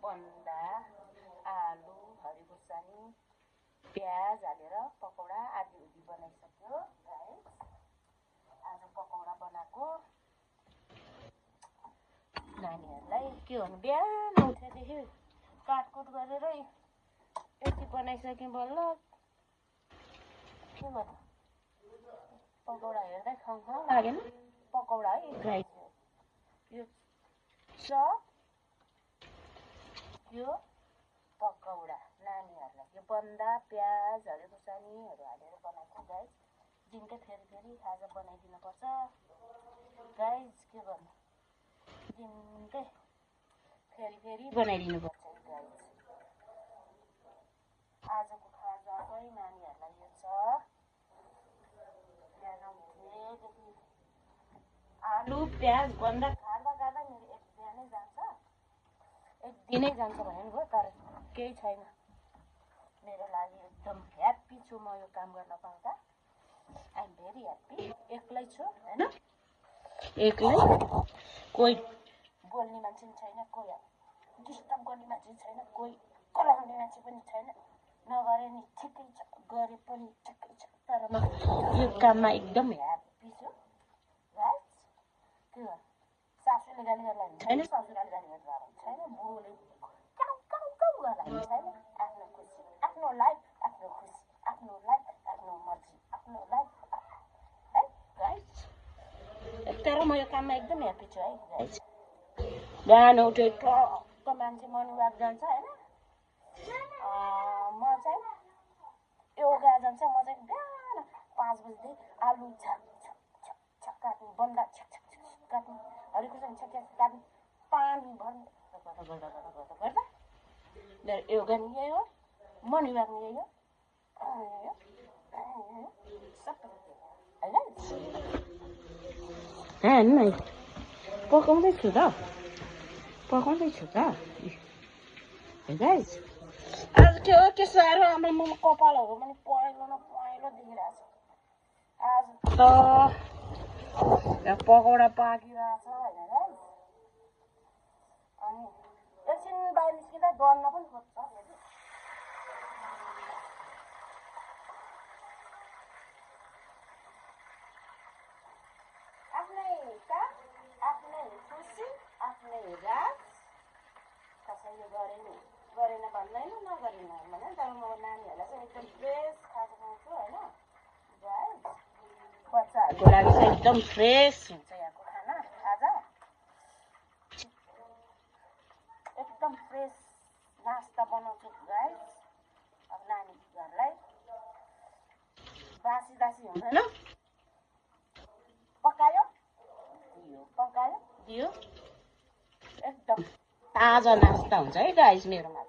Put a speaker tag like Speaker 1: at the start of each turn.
Speaker 1: बन्दा आलु हरियो खुर्सानी प्याज हालेर पकौडा आदि उदी बनाइसक्यो गाइस। आज पकौडा बनाएको नानीहरूलाई के भन्नु बिहान उठेदेखि काटकुट गरेर यति बनाइसक्यो बल्ल के गर्नु पकौडा हेर्दै खाउँ लागेन पकौडा है गाइस। यो चप यो पकौडा नानीहरूलाई यो बन्दा प्याज हरियो खुर्सानीहरू हालेर बनाएको गाइस। दिनकै फेरि आज बनाइदिनुपर्छ गाइस। के गर्नु दिनकै फेरि बनाइदिनुपर्छ गाइस। आजको खाजा चाहिँ नानीहरूलाई यो छ बिहान उठेदेखि आलु प्याज बन्दा खाँदा मेरो एक बिहानै जान्छ एक दिनै जान्छ भने नि भयो। तर केही छैन मेरो लागि एकदम ह्याप्पी छु म यो काम गर्न पाउँदा। I am very happy. एक्लै छु हैन एक्लै कोही बोल्ने मान्छे पनि छैन कोही डिस्टर्ब गर्ने मान्छे छैन कोही कराउने मान्छे पनि छैन। नगरे नि ठिकै छ गरे पनि ठिकै छ। तर म यो काममा एकदम ह्याप्पी छु गाइस। के गर्नु सासूले गाली गर्ला नि छैन ससुराले गाली गर्ला नि छैन बुढोले काउ गर्ला नि छैन। आफ्नो खुसी आफ्नो लाइफ आफ्नो खुसी आफ्नो लाइफ आफ्नो मर्जी आफ्नो लाइफ है गाइस। तर म यो काममा एकदम ह्याप्पी छु है गाइस। बिहान उठे टक्क मान्छे मर्निङ वाक जान्छ होइन म चाहिँ योगा जान्छ। म चाहिँ बिहान 5 बजेदेखि आलु छक काट्नु बन्दा छक काट्नु हरियो खुर्सानी छक काट्नु पानी भर्नु गर्दा मेरो योगा नि यही हो मर्निङ वाक नि यही हो सबै होइन पकाउँदैछु त गाइस। आज के साह्रो हाम्रो मुख कपालहरू पनि पहेँलो न पहेँलो देखिरहेछ। आज त पकौडा पाकिरहेछ होइन गाइस। अनि एकछिन बाहिर निस्किँदा डढ्न पनि खोज्छ फेरि। आफ्नै काम आफ्नै खुसी आफ्नै राज कसैले गरेन भन्दैन नगरेन भने। तर म नानीहरूलाई चाहिँ एकदम फ्रेस खाजा खुवाउँछु होइन गाइस। बच्चाहरूको लागि चाहिँ एकदम फ्रेस हुन्छ यहाँको खाना खाजा एकदम फ्रेस नास्ता बनाउँछु गाइस। अब नानीहरूलाई बासी हुँदैन पकायो दियो एकदम ताजा नास्ता हुन्छ है गाइस मेरोमा।